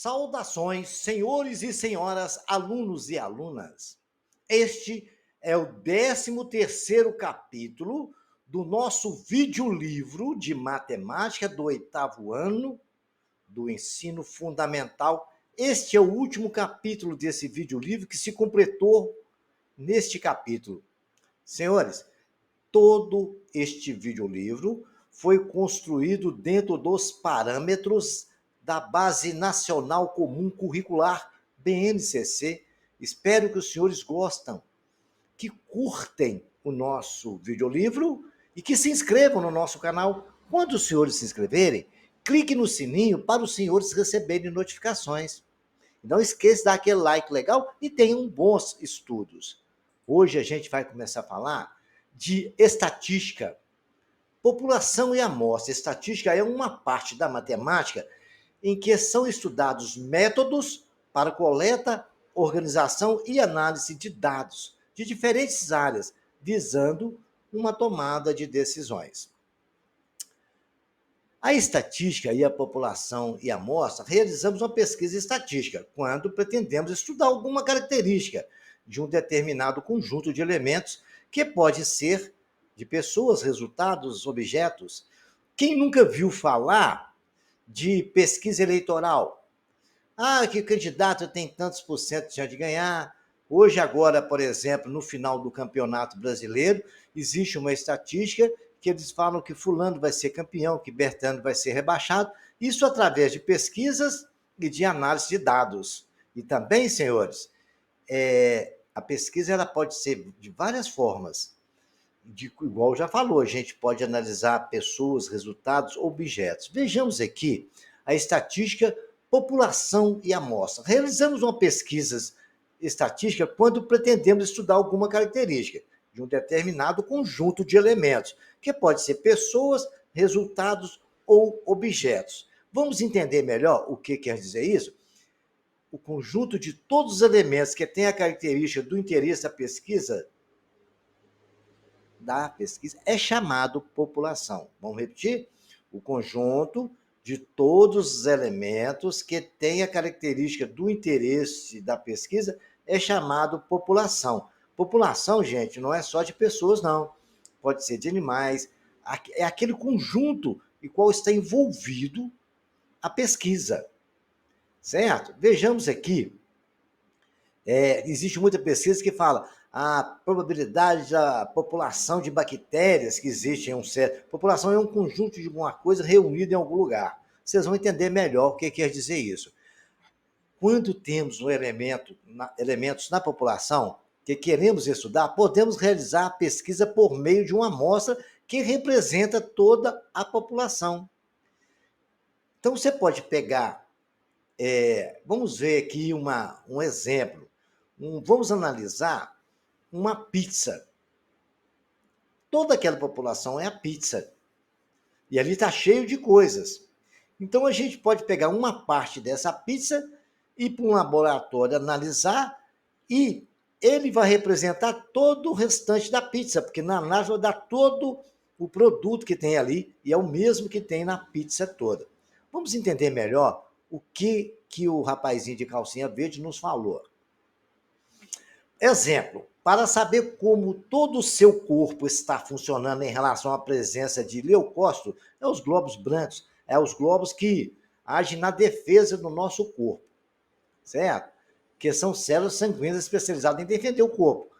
Saudações, senhores e senhoras, alunos e alunas. Este é o 13º capítulo do nosso videolivro de matemática do 8º ano do ensino fundamental. Este é o último capítulo desse videolivro que se completou neste capítulo. Senhores, todo este videolivro foi construído dentro dos parâmetros da Base Nacional Comum Curricular, BNCC. Espero que os senhores gostem, que curtem o nosso videolivro e que se inscrevam no nosso canal. Quando os senhores se inscreverem, clique no sininho para os senhores receberem notificações. Não esqueça de dar aquele like legal e tenham bons estudos. Hoje a gente vai começar a falar de estatística, população e amostra. Estatística é uma parte da matemática em que são estudados métodos para coleta, organização e análise de dados de diferentes áreas, visando uma tomada de decisões. A estatística e a população e a amostra, realizamos uma pesquisa estatística quando pretendemos estudar alguma característica de um determinado conjunto de elementos que pode ser de pessoas, resultados, objetos. Quem nunca viu falar de pesquisa eleitoral? Ah, que o candidato tem tantos por cento de chance de ganhar. Hoje, agora, por exemplo, no final do Campeonato Brasileiro, existe uma estatística que eles falam que fulano vai ser campeão, que Bertano vai ser rebaixado. Isso através de pesquisas e de análise de dados. E também, senhores, a pesquisa ela pode ser de várias formas. Igual já falou, a gente pode analisar pessoas, resultados, objetos. Vejamos aqui a estatística, população e amostra. Realizamos uma pesquisa estatística quando pretendemos estudar alguma característica de um determinado conjunto de elementos, que pode ser pessoas, resultados ou objetos. Vamos entender melhor o que quer dizer isso? O conjunto de todos os elementos que têm a característica do interesse da pesquisa é chamado população. Vamos repetir? O conjunto de todos os elementos que têm a característica do interesse da pesquisa é chamado população. População, gente, não é só de pessoas, não. Pode ser de animais. É aquele conjunto em qual está envolvido a pesquisa. Certo? Vejamos aqui. Existe muita pesquisa que fala a probabilidade da população de bactérias que existe em um certo... População é um conjunto de alguma coisa reunida em algum lugar. Vocês vão entender melhor o que quer dizer isso. Quando temos elementos na população que queremos estudar, podemos realizar a pesquisa por meio de uma amostra que representa toda a população. Então, você pode pegar... vamos ver aqui um exemplo. Vamos analisar uma pizza. Toda aquela população é a pizza. E ali está cheio de coisas. Então, a gente pode pegar uma parte dessa pizza, ir para um laboratório analisar e ele vai representar todo o restante da pizza, porque na análise vai dar todo o produto que tem ali e é o mesmo que tem na pizza toda. Vamos entender melhor o que o rapazinho de calcinha verde nos falou. Exemplo, para saber como todo o seu corpo está funcionando em relação à presença de leucócitos, é os glóbulos brancos, é os glóbulos que agem na defesa do nosso corpo, certo? Que são células sanguíneas especializadas em defender o corpo.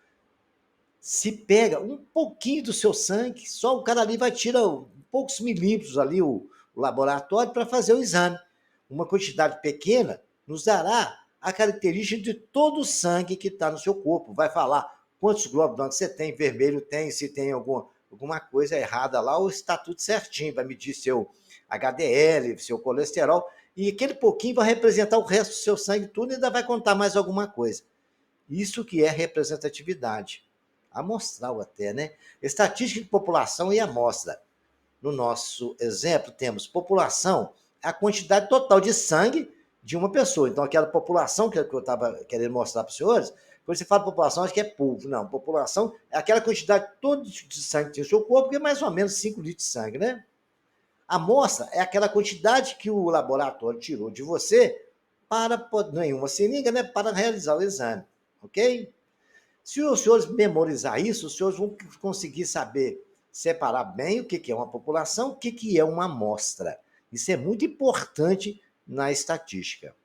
Se pega um pouquinho do seu sangue, só o cara ali vai tirar poucos milímetros ali, o laboratório, para fazer o exame. Uma quantidade pequena nos dará a característica de todo o sangue que está no seu corpo. Vai falar quantos glóbulos brancos você tem, vermelho tem, se tem alguma coisa errada lá, ou está tudo certinho. Vai medir seu HDL, seu colesterol, e aquele pouquinho vai representar o resto do seu sangue, tudo, e ainda vai contar mais alguma coisa. Isso que é representatividade. Amostral até, né? Estatística de população e amostra. No nosso exemplo, temos população, a quantidade total de sangue de uma pessoa. Então, aquela população que eu estava querendo mostrar para os senhores, quando você fala população, acho que é povo. Não, população é aquela quantidade toda de sangue que tem no seu corpo, que é mais ou menos 5 litros de sangue, né? A amostra é aquela quantidade que o laboratório tirou de você nenhuma seringa, né, para realizar o exame, ok? Se os senhores memorizar isso, os senhores vão conseguir saber separar bem o que é uma população, o que é uma amostra. Isso é muito importante na estatística.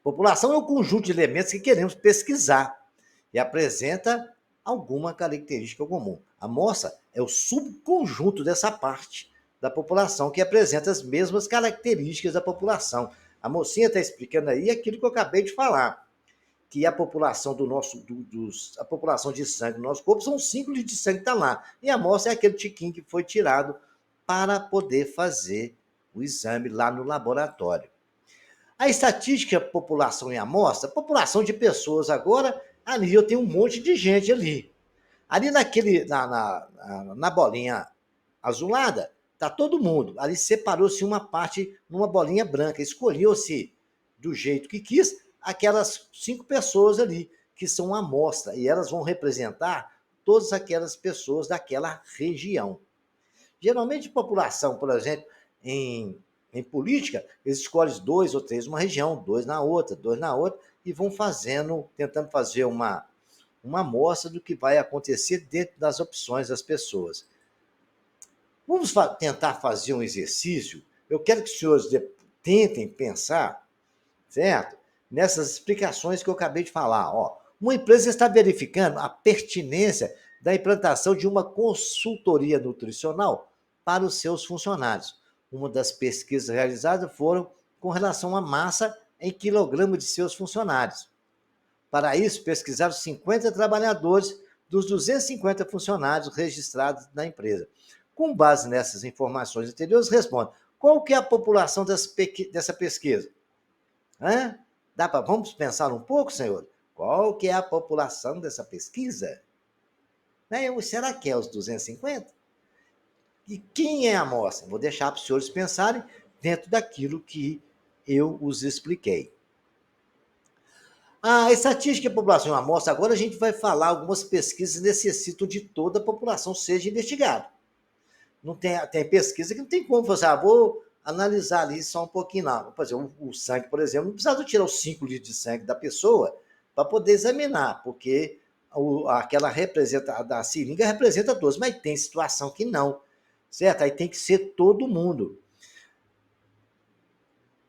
População é o conjunto de elementos que queremos pesquisar e apresenta alguma característica comum. A amostra é o subconjunto dessa parte da população que apresenta as mesmas características da população. A mocinha está explicando aí aquilo que eu acabei de falar, que a população a população de sangue do nosso corpo são 5 litros de sangue que está lá. E a amostra é aquele tiquinho que foi tirado para poder fazer o exame lá no laboratório. A estatística população e amostra, população de pessoas agora, ali eu tenho um monte de gente ali. Ali na bolinha azulada, está todo mundo. Ali separou-se uma parte numa bolinha branca. Escolheu-se do jeito que quis aquelas 5 pessoas ali, que são amostra, e elas vão representar todas aquelas pessoas daquela região. Geralmente, população, por exemplo, em política, eles escolhem 2 ou 3 numa região, 2 na outra, 2 na outra, e vão tentando fazer uma amostra do que vai acontecer dentro das opções das pessoas. Vamos tentar fazer um exercício. Eu quero que os senhores tentem pensar, certo? Nessas explicações que eu acabei de falar. Ó, uma empresa está verificando a pertinência da implantação de uma consultoria nutricional para os seus funcionários. Uma das pesquisas realizadas foram com relação à massa em quilograma de seus funcionários. Para isso, pesquisaram 50 trabalhadores dos 250 funcionários registrados na empresa. Com base nessas informações anteriores, responde: qual que é a população dessa pesquisa? Vamos pensar um pouco, senhor? Qual que é a população dessa pesquisa? Será que é os 250? E quem é a amostra? Vou deixar para os senhores pensarem dentro daquilo que eu os expliquei. A estatística e a população amostra, agora a gente vai falar, algumas pesquisas necessitam de toda a população seja investigada. Não tem pesquisa que não tem como você, vou analisar ali só um pouquinho lá. Por exemplo, o sangue, por exemplo, não precisa tirar os 5 litros de sangue da pessoa para poder examinar, porque aquela da seringa representa todos, mas tem situação que não, certo? Aí tem que ser todo mundo.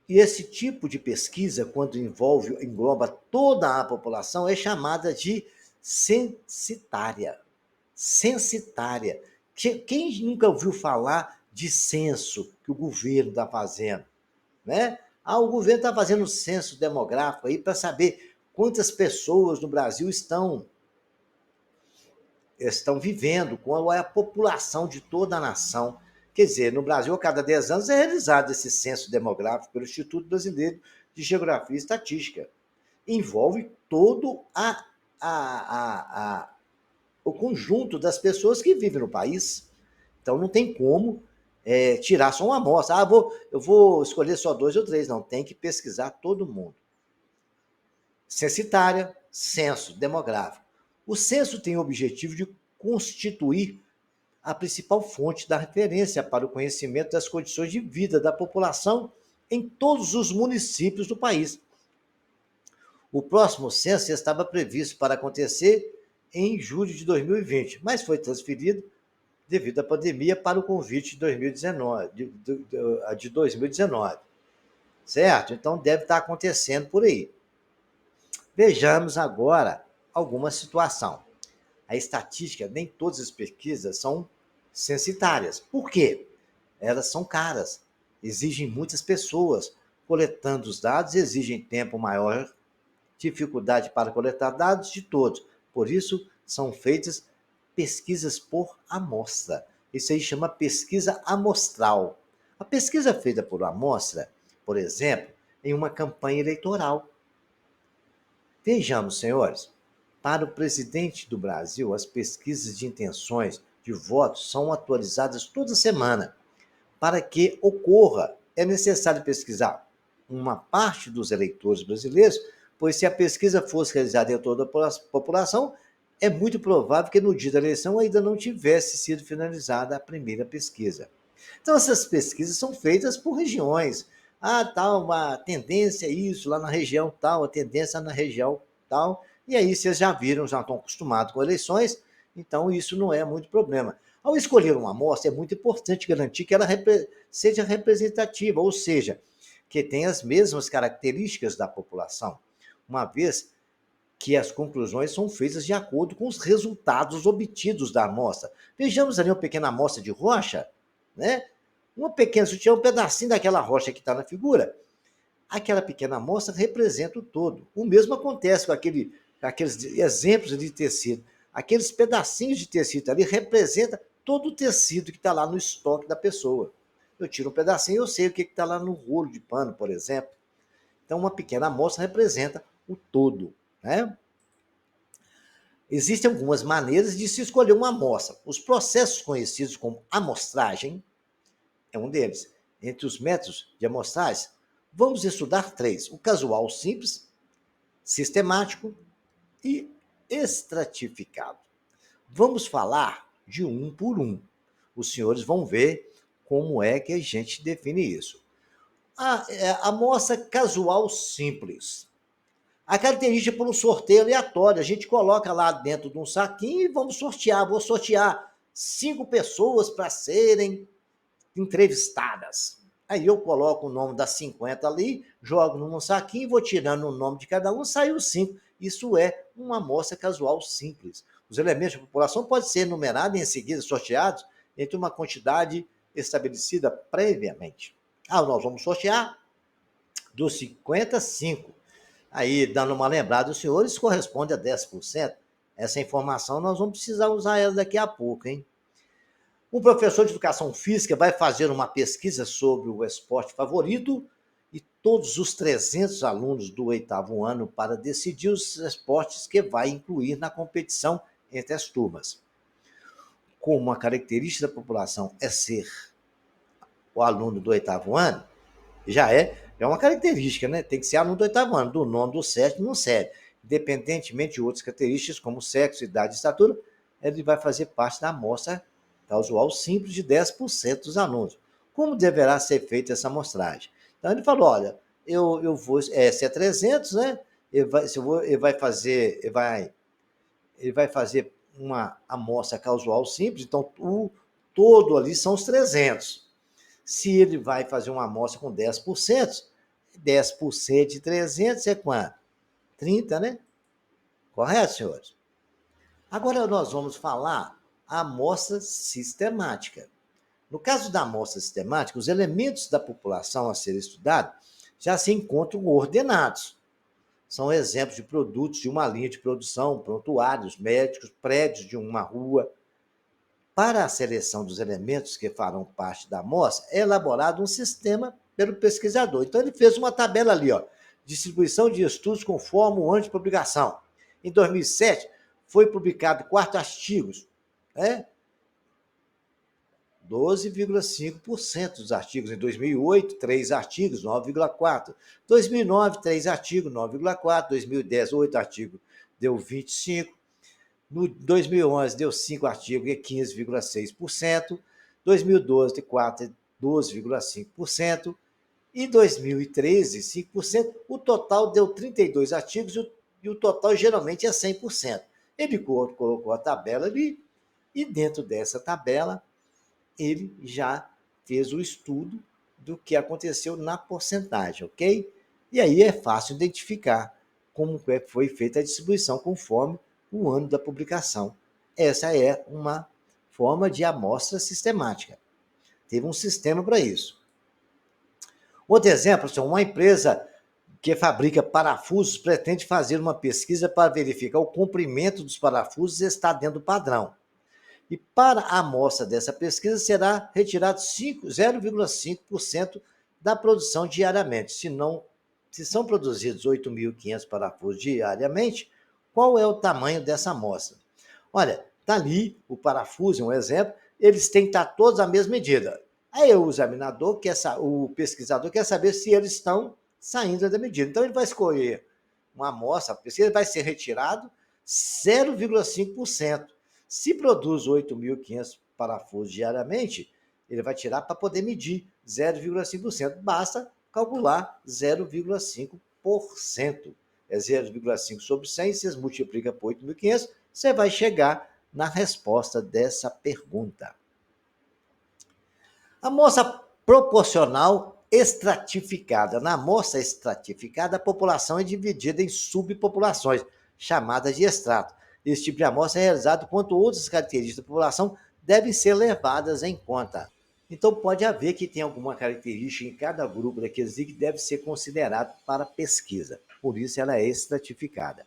E esse tipo de pesquisa, quando engloba toda a população, é chamada de censitária. Censitária. Quem nunca ouviu falar de censo que o governo está fazendo? Né? O governo está fazendo um censo demográfico aí para saber quantas pessoas no Brasil estão vivendo, qual é a população de toda a nação. Quer dizer, no Brasil, a cada 10 anos é realizado esse censo demográfico pelo Instituto Brasileiro de Geografia e Estatística. Envolve todo o conjunto das pessoas que vivem no país. Então, não tem como tirar só uma amostra. Eu vou escolher só 2 ou 3. Não, tem que pesquisar todo mundo. Censitária, censo demográfico. O censo tem o objetivo de constituir a principal fonte da referência para o conhecimento das condições de vida da população em todos os municípios do país. O próximo censo estava previsto para acontecer em julho de 2020, mas foi transferido devido à pandemia para o convite de 2019. Certo? Então deve estar acontecendo por aí. Vejamos agora alguma situação. A estatística, nem todas as pesquisas são censitárias. Por quê? Elas são caras, exigem muitas pessoas. Coletando os dados, exigem tempo maior, dificuldade para coletar dados de todos. Por isso, são feitas pesquisas por amostra. Isso aí chama pesquisa amostral. A pesquisa feita por amostra, por exemplo, em uma campanha eleitoral. Vejamos, senhores, para o presidente do Brasil, as pesquisas de intenções de votos são atualizadas toda semana. Para que ocorra, é necessário pesquisar uma parte dos eleitores brasileiros, pois se a pesquisa fosse realizada em toda a população, é muito provável que no dia da eleição ainda não tivesse sido finalizada a primeira pesquisa. Então, essas pesquisas são feitas por regiões. tal, uma tendência isso lá na região tal, a tendência na região tal. E aí vocês já viram, já estão acostumados com eleições, então isso não é muito problema. Ao escolher uma amostra, é muito importante garantir que ela seja representativa, ou seja, que tenha as mesmas características da população, uma vez que as conclusões são feitas de acordo com os resultados obtidos da amostra. Vejamos ali uma pequena amostra de rocha, né? Uma pequena, se tiver um pedacinho daquela rocha que está na figura, aquela pequena amostra representa o todo. O mesmo acontece com aqueles exemplos de tecido. Aqueles pedacinhos de tecido ali representa todo o tecido que está lá no estoque da pessoa. Eu tiro um pedacinho e eu sei o que está lá no rolo de pano, por exemplo. Então, uma pequena amostra representa o todo, né? Existem algumas maneiras de se escolher uma amostra. Os processos conhecidos como amostragem é um deles. Entre os métodos de amostragem, vamos estudar três: o casual simples, sistemático e estratificado. Vamos falar de um por um. Os senhores vão ver como é que a gente define isso. A amostra casual simples. A característica por um sorteio aleatório. A gente coloca lá dentro de um saquinho e vamos sortear. Vou sortear 5 pessoas para serem entrevistadas. Aí eu coloco o nome das 50 ali, jogo num saquinho, vou tirando o nome de cada um, saiu 5. Isso é uma amostra casual simples. Os elementos da população podem ser enumerados e em seguida sorteados entre uma quantidade estabelecida previamente. Nós vamos sortear dos 55. Aí, dando uma lembrada aos senhores, corresponde a 10%. Essa informação nós vamos precisar usar ela daqui a pouco, hein? Um professor de educação física vai fazer uma pesquisa sobre o esporte favorito e todos os 300 alunos do 8º ano para decidir os esportes que vai incluir na competição entre as turmas. Como uma característica da população é ser o aluno do 8º ano, já é uma característica, né? Tem que ser aluno do 8º ano, do 9º, do 7º, não serve. Independentemente de outras características, como sexo, idade e estatura, ele vai fazer parte da amostra casual simples de 10% dos alunos. Como deverá ser feita essa amostragem? Então ele falou, olha, eu vou, se é 300, né? Ele vai fazer uma amostra casual simples, então o todo ali são os 300. Se ele vai fazer uma amostra com 10%, 10% de 300 é quanto? 30, né? Correto, senhores? Agora nós vamos falar a amostra sistemática. No caso da amostra sistemática, os elementos da população a ser estudado já se encontram ordenados. São exemplos de produtos de uma linha de produção, prontuários, médicos, prédios de uma rua. Para a seleção dos elementos que farão parte da amostra, é elaborado um sistema pelo pesquisador. Então, ele fez uma tabela ali, ó, distribuição de estudos conforme o ano de publicação. Em 2007, foi publicado 4 artigos, né? 12,5% dos artigos. Em 2008, 3 artigos, 9,4%. 2009, 3 artigos, 9,4%. 2010, 8 artigos, deu 25%. No 2011, deu 5 artigos e 15,6%. 2012, 4, 12,5%. E 2013, 5%. O total deu 32 artigos e o total geralmente é 100%. Ele colocou a tabela ali e dentro dessa tabela ele já fez o estudo do que aconteceu na porcentagem, ok? E aí é fácil identificar como foi feita a distribuição conforme o ano da publicação. Essa é uma forma de amostra sistemática. Teve um sistema para isso. Outro exemplo, uma empresa que fabrica parafusos pretende fazer uma pesquisa para verificar o comprimento dos parafusos está dentro do padrão. E para a amostra dessa pesquisa será retirado 0,5% da produção diariamente. Se são produzidos 8.500 parafusos diariamente, qual é o tamanho dessa amostra? Olha, está ali o parafuso, um exemplo, eles têm que estar todos à mesma medida. Aí o examinador, o pesquisador quer saber se eles estão saindo da medida. Então ele vai escolher uma amostra, a pesquisa vai ser retirado 0,5%. Se produz 8.500 parafusos diariamente, ele vai tirar para poder medir 0,5%. Basta calcular 0,5%. É 0,5 sobre 100, vocês multiplicam por 8.500, você vai chegar na resposta dessa pergunta. Amostra proporcional estratificada. Na amostra estratificada, a população é dividida em subpopulações, chamadas de estrato. Esse tipo de amostra é realizado quando outras características da população devem ser levadas em conta. Então, pode haver que tenha alguma característica em cada grupo daqueles que deve ser considerado para pesquisa. Por isso, ela é estratificada.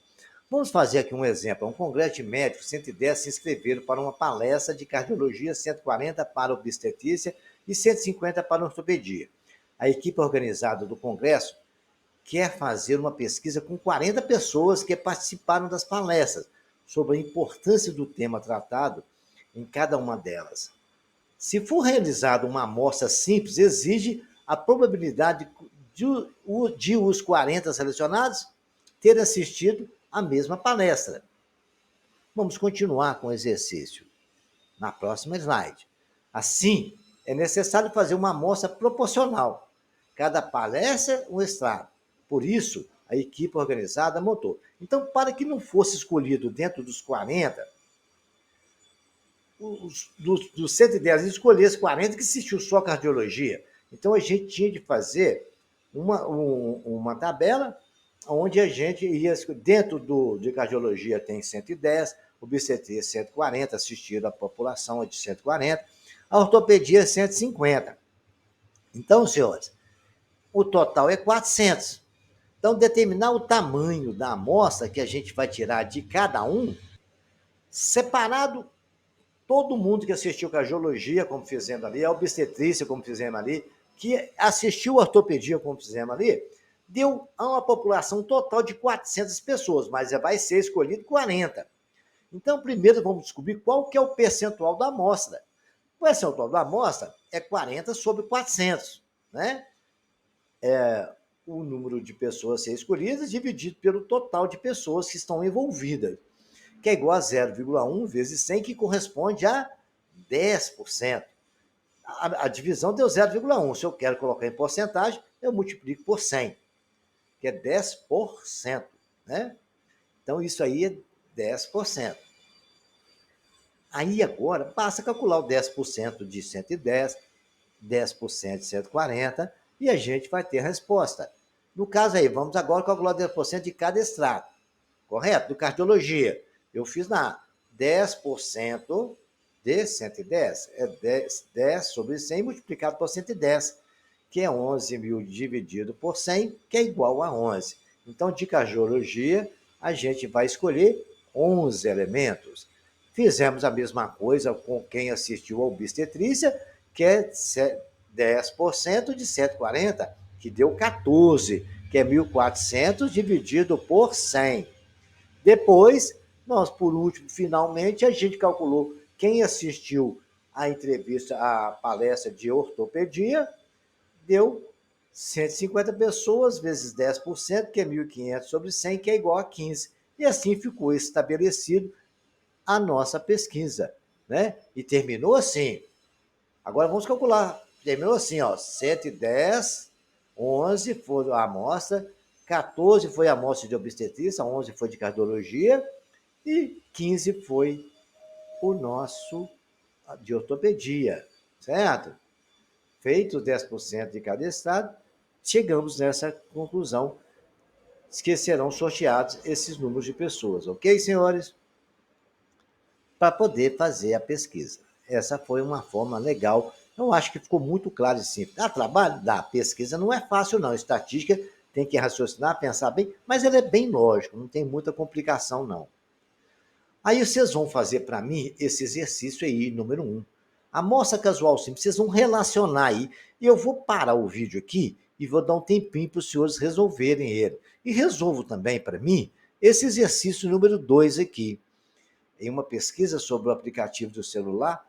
Vamos fazer aqui um exemplo. Um congresso de médicos, 110 se inscreveram para uma palestra de cardiologia, 140 para obstetrícia e 150 para ortopedia. A equipe organizada do congresso quer fazer uma pesquisa com 40 pessoas que participaram das palestras sobre a importância do tema tratado em cada uma delas. Se for realizada uma amostra simples, exige a probabilidade de os 40 selecionados ter assistido à mesma palestra. Vamos continuar com o exercício na próxima slide. Assim, é necessário fazer uma amostra proporcional. Cada palestra, um extrato. Por isso, a equipe organizada montou. Então, para que não fosse escolhido dentro dos 40, dos 110, escolhesse 40 que assistiu só cardiologia. Então, a gente tinha de fazer uma tabela onde a gente ia, dentro de cardiologia tem 110, obstetria 140, assistido a população é de 140, a ortopedia é 150. Então, senhores, o total é 400. Então, determinar o tamanho da amostra que a gente vai tirar de cada um, separado todo mundo que assistiu cardiologia, como fizemos ali, a obstetrícia, como fizemos ali, que assistiu a ortopedia, como fizemos ali, deu a uma população total de 400 pessoas, mas vai ser escolhido 40. Então, primeiro vamos descobrir qual que é o percentual da amostra. O percentual da amostra é 40 sobre 400, né? É o número de pessoas a ser escolhidas dividido pelo total de pessoas que estão envolvidas, que é igual a 0,1 vezes 100, que corresponde a 10%. A divisão deu 0,1. Se eu quero colocar em porcentagem, eu multiplico por 100, que é 10%, né? Então, isso aí é 10%. Aí, agora, basta calcular o 10% de 110, 10% de 140, e a gente vai ter a resposta. No caso aí, vamos agora calcular 10% de cada extrato, correto? Do cardiologia. Eu fiz na 10% de 110, é 10 sobre 100 multiplicado por 110, que é 11.000 dividido por 100, que é igual a 11. Então, de cardiologia, a gente vai escolher 11 elementos. Fizemos a mesma coisa com quem assistiu a obstetrícia, que é 10% de 140, que deu 14, que é 1.400 dividido por 100. Depois, nós, por último, finalmente, a gente calculou quem assistiu a entrevista, a palestra de ortopedia, deu 150 pessoas vezes 10%, que é 1.500 sobre 100, que é igual a 15. E assim ficou estabelecido a nossa pesquisa, né? E terminou assim. Agora vamos calcular. Terminou assim, ó, 110, 11 foi a amostra, 14 foi a amostra de obstetrícia, 11 foi de cardiologia e 15 foi o nosso de ortopedia, certo? Feito 10% de cada estado, chegamos nessa conclusão que serão sorteados esses números de pessoas, ok, senhores? Para poder fazer a pesquisa. Essa foi uma forma legal. Eu acho que ficou muito claro e simples. O trabalho da pesquisa não é fácil, não. Estatística tem que raciocinar, pensar bem, mas ele é bem lógico, não tem muita complicação, não. Aí vocês vão fazer para mim esse exercício aí, número 1. Amostra casual simples, vocês vão relacionar aí, e eu vou parar o vídeo aqui e vou dar um tempinho para os senhores resolverem ele. E resolvo também para mim esse exercício número 2 aqui. Em uma pesquisa sobre o aplicativo do celular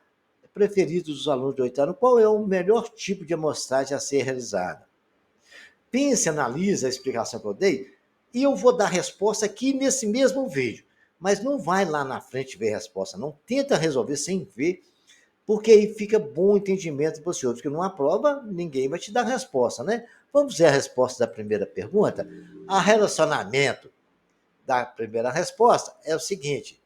preferido dos alunos do 8º ano, qual é o melhor tipo de amostragem a ser realizada? Pense, analise a explicação que eu dei e eu vou dar a resposta aqui nesse mesmo vídeo. Mas não vai lá na frente ver a resposta, não. Tenta resolver sem ver porque aí fica bom entendimento para os senhores, porque numa prova ninguém vai te dar resposta, né? Vamos ver a resposta da primeira pergunta? A relacionamento da primeira resposta é o seguinte,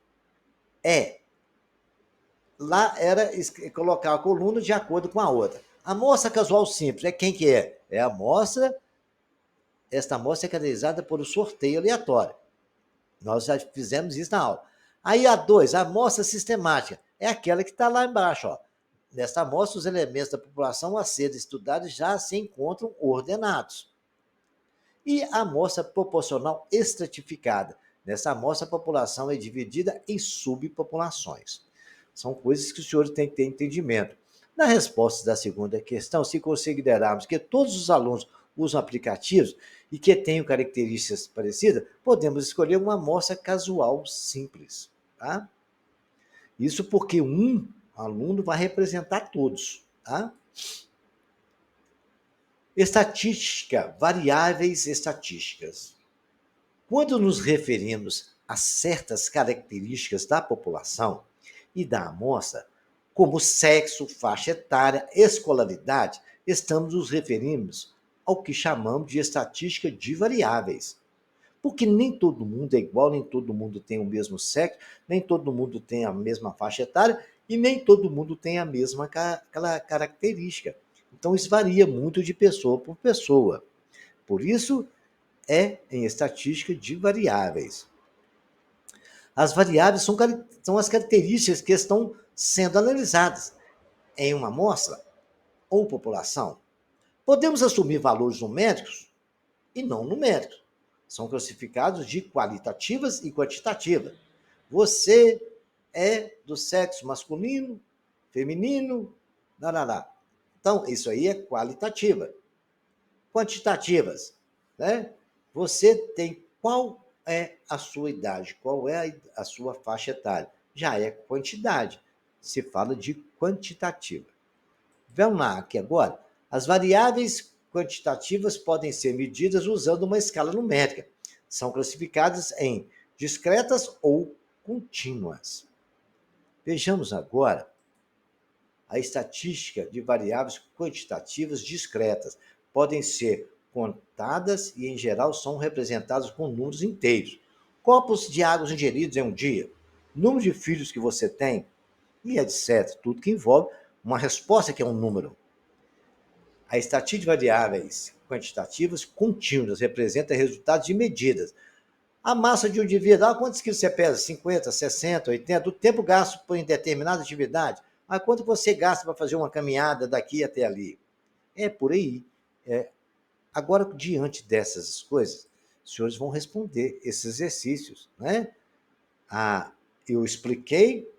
lá era colocar a coluna de acordo com a outra. A amostra casual simples, é quem que é? É a amostra, esta amostra é caracterizada por um sorteio aleatório. Nós já fizemos isso na aula. Aí a 2, a amostra sistemática, é aquela que está lá embaixo. Ó. Nesta amostra, os elementos da população a serem estudados já se encontram ordenados. E a amostra proporcional estratificada. Nessa amostra, a população é dividida em subpopulações. São coisas que os senhores têm que ter entendimento. Na resposta da segunda questão, se considerarmos que todos os alunos usam aplicativos e que tenham características parecidas, podemos escolher uma amostra casual simples. Tá? Isso porque um aluno vai representar todos. Tá? Estatística, variáveis estatísticas. Quando nos referimos a certas características da população e da amostra, como sexo, faixa etária, escolaridade, estamos nos referindo ao que chamamos de estatística de variáveis. Porque nem todo mundo é igual, nem todo mundo tem o mesmo sexo, nem todo mundo tem a mesma faixa etária e nem todo mundo tem a mesma característica. Então, isso varia muito de pessoa por pessoa. Por isso, é em estatística de variáveis. As variáveis são as características que estão sendo analisadas em uma amostra ou população. Podemos assumir valores numéricos e não numéricos. São classificados de qualitativas e quantitativas. Você é do sexo masculino, feminino, lá. Então, isso aí é qualitativa. Quantitativas, né? Você tem qual é a sua idade, qual é a sua faixa etária. Já é quantidade. Se fala de quantitativa. Vamos lá, aqui agora. As variáveis quantitativas podem ser medidas usando uma escala numérica. São classificadas em discretas ou contínuas. Vejamos agora a estatística de variáveis quantitativas discretas. Podem ser contadas e, em geral, são representadas com números inteiros. Copos de água ingeridos em um dia, número de filhos que você tem, e etc. Tudo que envolve uma resposta que é um número. A estatística de variáveis quantitativas contínuas representa resultados de medidas. A massa de um indivíduo, quantos quilos você pesa? 50, 60, 80, o tempo gasto por determinada atividade. Quanto você gasta para fazer uma caminhada daqui até ali? É por aí. Agora, diante dessas coisas, os senhores vão responder esses exercícios, né? Eu expliquei,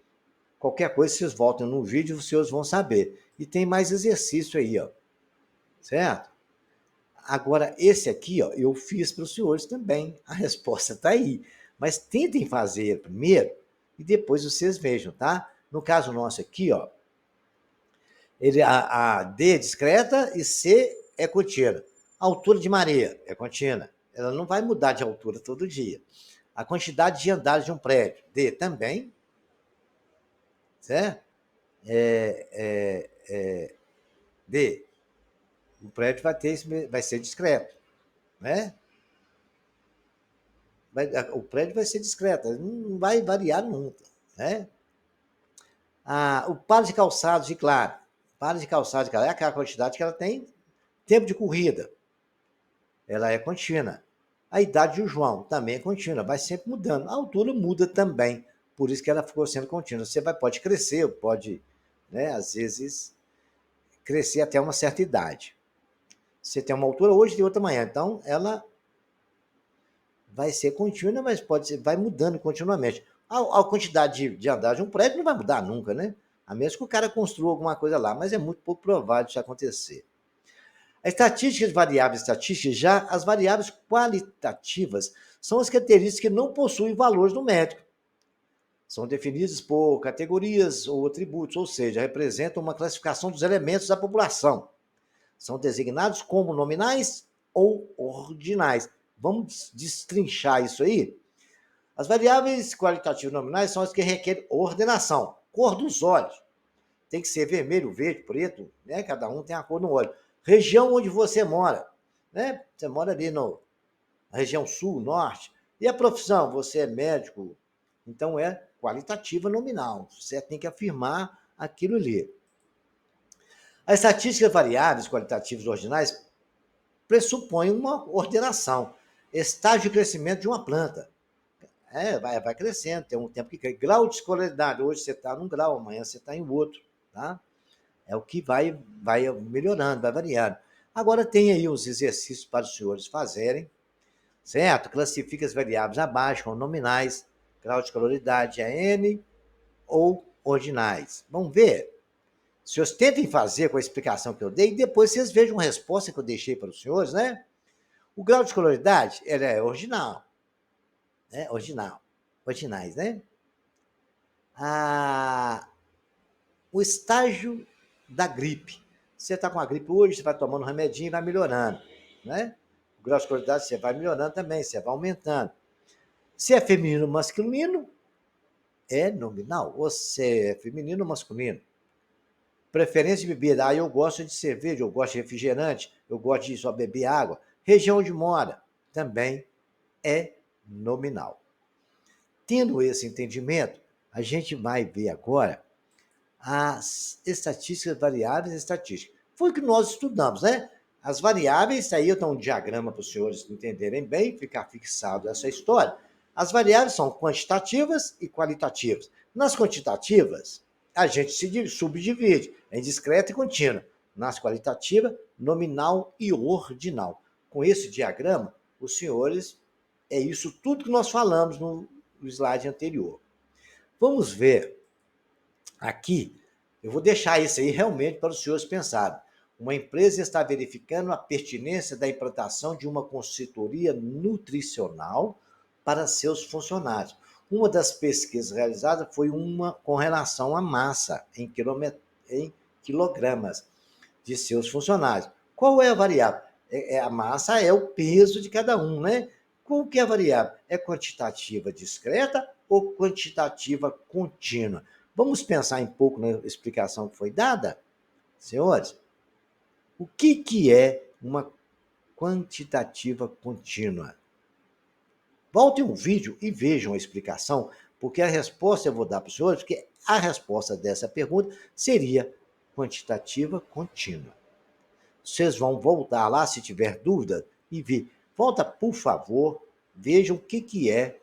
qualquer coisa, vocês voltam no vídeo, os senhores vão saber. E tem mais exercício aí, ó. Certo? Agora, esse aqui, ó, eu fiz para os senhores também. A resposta está aí. Mas tentem fazer primeiro e depois vocês vejam, tá? No caso nosso aqui, ó, a D é discreta e C é contínua. A altura de maré é contínua. Ela não vai mudar de altura todo dia. A quantidade de andares de um prédio, D também. Certo? D. O prédio vai ser discreto, né? O prédio vai ser discreto, não vai variar nunca, né? O par de calçados de claro. Par de calçados de claro é aquela quantidade que ela tem. Tempo de corrida, ela é contínua. A idade do João também é contínua, vai sempre mudando. A altura muda também, por isso que ela ficou sendo contínua. Você pode crescer, pode, né, às vezes, crescer até uma certa idade. Você tem uma altura hoje e outra amanhã, então ela vai ser contínua, mas vai mudando continuamente. A quantidade de andar de um prédio não vai mudar nunca, né? A menos que o cara construa alguma coisa lá, mas é muito pouco provável isso acontecer. A estatística de variáveis estatísticas, já as variáveis qualitativas, são as características que não possuem valores numéricos. São definidas por categorias ou atributos, ou seja, representam uma classificação dos elementos da população. São designados como nominais ou ordinais. Vamos destrinchar isso aí? As variáveis qualitativas nominais são as que requerem ordenação. Cor dos olhos. tem que ser vermelho, verde, preto, né? Cada um tem a cor no olho. Região onde você mora, né? Você mora ali na região sul, norte. E a profissão? Você é médico, então é qualitativa nominal. Você tem que afirmar aquilo ali. As estatísticas variáveis qualitativas ordinais pressupõem uma ordenação, estágio de crescimento de uma planta. Vai crescendo, tem um tempo que cresce. Grau de escolaridade, hoje você está num grau, amanhã você está em outro. Tá? É o que vai melhorando, vai variando. Agora tem aí os exercícios para os senhores fazerem, certo? Classifica as variáveis abaixo, com nominais, grau de escolaridade, N ou ordinais. Vamos ver? Os senhores tentem fazer com a explicação que eu dei e depois vocês vejam a resposta que eu deixei para os senhores, né? O grau de escolaridade, ele é ordinal, né? Ordinais, né? O estágio da gripe. Você está com a gripe hoje, você vai tomando um remedinho e vai melhorando, né? O grau de escolaridade você vai melhorando também, você vai aumentando. Se é feminino ou masculino, é nominal. Ou se é feminino ou masculino. Preferência de bebida. Eu gosto de cerveja, eu gosto de refrigerante, eu gosto de só beber água. Região onde mora, também é nominal. Tendo esse entendimento, a gente vai ver agora as estatísticas variáveis e estatísticas. Foi o que nós estudamos, né? As variáveis, aí eu dou um diagrama para os senhores entenderem bem, ficar fixado essa história. As variáveis são quantitativas e qualitativas. Nas quantitativas, a gente se subdivide em discreta e contínua. Nas qualitativas, nominal e ordinal. Com esse diagrama, os senhores, é isso tudo que nós falamos no slide anterior. Vamos ver aqui, eu vou deixar isso aí realmente para os senhores pensarem. Uma empresa está verificando a pertinência da implantação de uma consultoria nutricional para seus funcionários. Uma das pesquisas realizadas foi uma com relação à massa em quilogramas de seus funcionários. Qual é a variável? A massa é o peso de cada um, né? Qual que é a variável? É quantitativa discreta ou quantitativa contínua? Vamos pensar um pouco na explicação que foi dada, senhores? O que é uma quantitativa contínua? Voltem um vídeo e vejam a explicação, porque a resposta eu vou dar para os senhores, porque a resposta dessa pergunta seria quantitativa contínua. Vocês vão voltar lá se tiver dúvida e ver. Volta, por favor, vejam o que é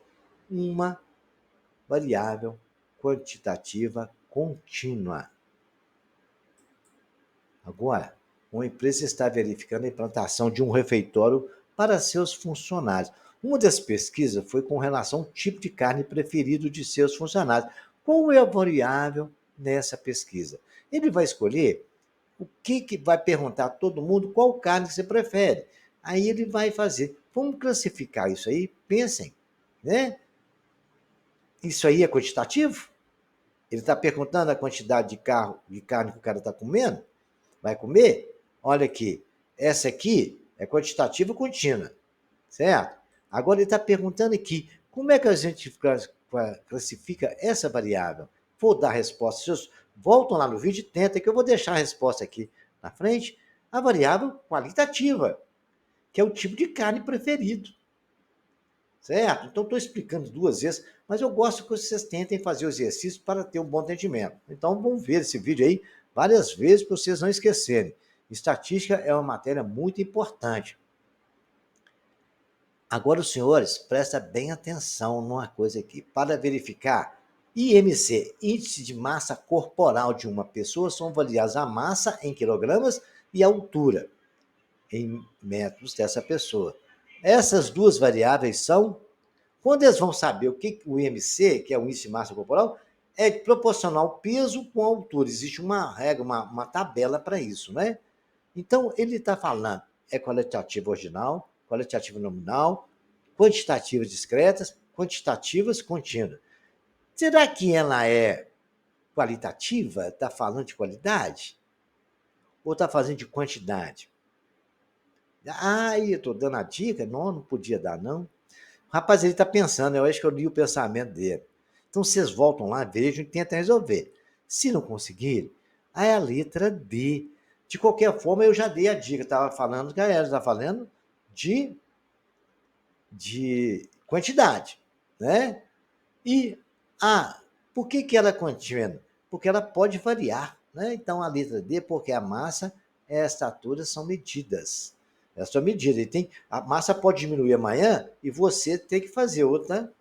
uma variável quantitativa contínua. Agora, uma empresa está verificando a implantação de um refeitório para seus funcionários. Uma das pesquisas foi com relação ao tipo de carne preferido de seus funcionários. Qual é a variável nessa pesquisa? Ele vai escolher o que vai perguntar a todo mundo qual carne você prefere. Aí ele vai fazer. Vamos classificar isso aí? Pensem, né? Isso aí é quantitativo? Ele está perguntando a quantidade de carne que o cara está comendo? Vai comer? Olha aqui, essa aqui é quantitativa contínua, certo? Agora ele está perguntando aqui, como é que a gente classifica essa variável? Vou dar a resposta. Vocês voltam lá no vídeo e tentem, que eu vou deixar a resposta aqui na frente. A variável qualitativa, que é o tipo de carne preferido, certo? Então, estou explicando duas vezes, mas eu gosto que vocês tentem fazer o exercício para ter um bom entendimento. Então, vamos ver esse vídeo aí várias vezes para vocês não esquecerem. Estatística é uma matéria muito importante. Agora, os senhores, prestem bem atenção numa coisa aqui. Para verificar IMC, índice de massa corporal de uma pessoa, são avaliados a massa em quilogramas e a altura em metros dessa pessoa. Essas duas variáveis são, quando eles vão saber o que o IMC, que é o índice de massa corporal, é proporcional ao peso com a altura. Existe uma regra, uma tabela para isso, né? Então, ele está falando, é qualitativa ordinal, qualitativa nominal, quantitativas discretas, quantitativas contínuas. Será que ela é qualitativa? Está falando de qualidade? Ou está falando de quantidade? Eu estou dando a dica? Não podia dar, não. O rapaz, ele está pensando, eu acho que eu li o pensamento dele. Então, vocês voltam lá, vejam e tentem resolver. Se não conseguirem, É a letra D. De qualquer forma, eu já dei a dica. Estava falando que a Ela está falando de, de quantidade, né? E por que ela é contínua? Porque ela pode variar, né? Então, a letra D, porque a massa e a estatura são medidas. Elas são medidas. A massa pode diminuir amanhã e você tem que fazer outra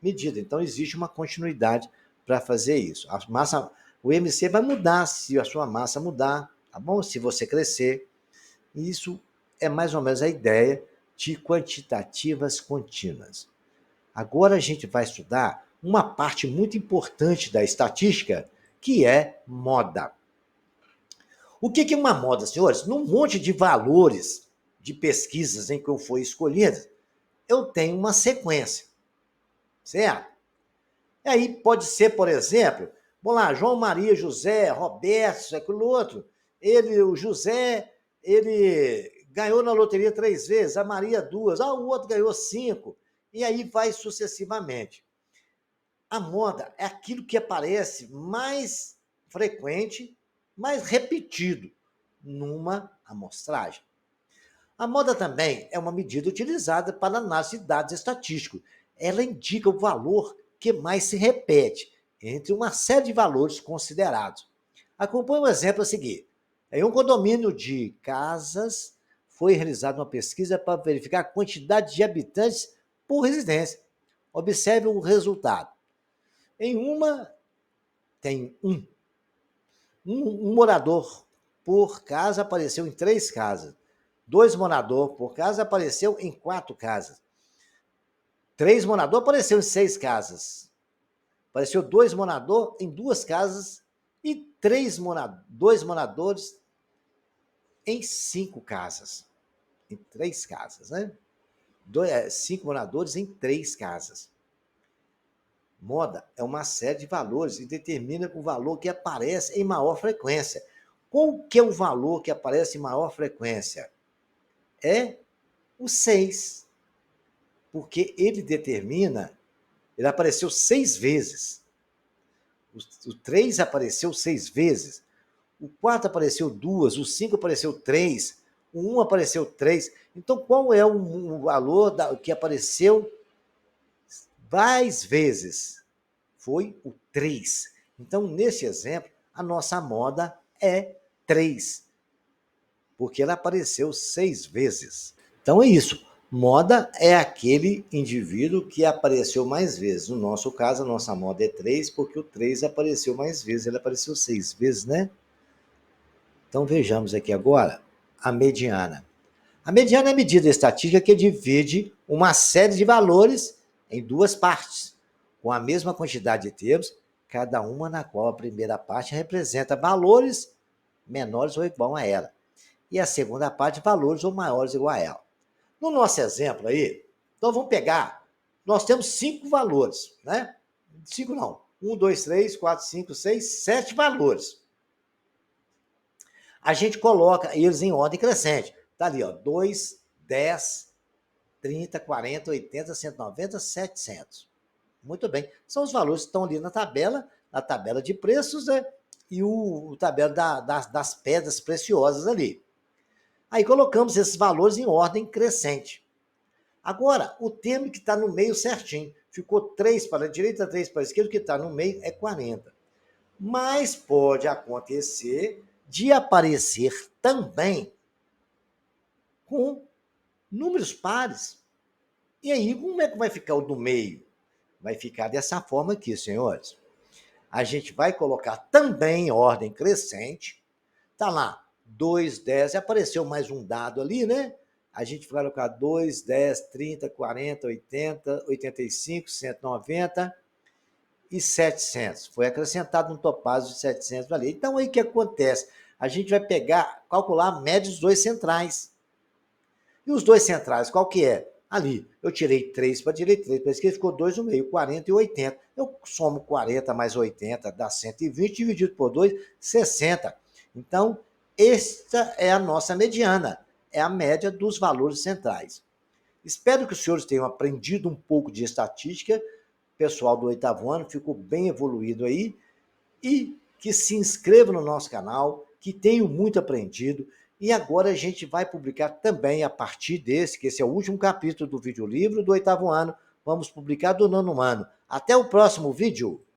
medida. Então, existe uma continuidade para fazer isso. A massa, o MC vai mudar se a sua massa mudar, tá bom? Se você crescer. Isso é mais ou menos a ideia de quantitativas contínuas. Agora a gente vai estudar uma parte muito importante da estatística, que é moda. O que é uma moda, senhores? Num monte de valores de pesquisas em que eu fui escolhido, eu tenho uma sequência, certo? E aí pode ser, por exemplo, vamos lá, João Maria José, Roberto, aquilo outro. O José, ele ganhou na loteria 3 vezes, a Maria 2, o outro ganhou 5, e aí vai sucessivamente. A moda é aquilo que aparece mais frequente, mais repetido numa amostragem. A moda também é uma medida utilizada para análise de dados estatísticos. Ela indica o valor que mais se repete entre uma série de valores considerados. Acompanhe o exemplo a seguir. Em um condomínio de casas, foi realizada uma pesquisa para verificar a quantidade de habitantes por residência. Observe o resultado. Em uma, tem um morador por casa apareceu em 3 casas. 2 moradores por casa apareceu em 4 casas. 3 moradores apareceu em 6 casas. Apareceu 2 moradores em 2 casas e 2 moradores em 5 casas. Em 3 casas, né? 5 moradores em 3 casas. Moda é uma série de valores e determina o valor que aparece em maior frequência. Qual que é o valor que aparece em maior frequência? É o 6, porque ele determina, ele apareceu 6 vezes. O 3 apareceu 6 vezes. O 4 apareceu 2, o 5 apareceu 3, o 1 apareceu 3. Então, qual é o valor que apareceu mais vezes? Foi o 3. Então, nesse exemplo, a nossa moda é 3, porque ela apareceu 6 vezes. Então é isso. Moda é aquele indivíduo que apareceu mais vezes. No nosso caso, a nossa moda é 3, porque o 3 apareceu mais vezes. Ele apareceu 6 vezes, né? Então vejamos aqui agora a mediana. A mediana é a medida estatística que divide uma série de valores em 2 partes, com a mesma quantidade de termos, cada uma na qual a primeira parte representa valores menores ou igual a ela, e a segunda parte valores ou maiores ou igual a ela. No nosso exemplo aí, então vamos pegar, nós temos 5 valores, né? 5 não, 1, 2, 3, 4, 5, 6, 7 valores. A gente coloca eles em ordem crescente. Tá ali, ó, 2, 10, 30, 40, 80, 190, 700. Muito bem. São os valores que estão ali na tabela de preços, né? E o tabela das pedras preciosas ali. Aí colocamos esses valores em ordem crescente. Agora, o termo que está no meio certinho. Ficou 3 para a direita, 3 para a esquerda, o que está no meio é 40. Mas pode acontecer de aparecer também com números pares. E aí, como é que vai ficar o do meio? Vai ficar dessa forma aqui, senhores. A gente vai colocar também em ordem crescente. Tá lá, 2, 10, apareceu mais um dado ali, né? A gente vai colocar 2, 10, 30, 40, 80, 85, 190 e 700. Foi acrescentado um topázio de 700 ali. Então, aí o que acontece? A gente vai calcular a média dos 2 centrais. E os 2 centrais, qual que é? Ali, eu tirei 3 para a direita, 3 para a esquerda, ficou 2 no meio, 40 e 80. Eu somo 40 mais 80, dá 120, dividido por 2, 60. Então, esta é a nossa mediana, é a média dos valores centrais. Espero que os senhores tenham aprendido um pouco de estatística. O pessoal do 8º ano ficou bem evoluído aí. E que se inscrevam no nosso canal, que tenham muito aprendido. E agora a gente vai publicar também, a partir desse, que esse é o último capítulo do videolivro do 8º ano, vamos publicar do 9º ano. Até o próximo vídeo!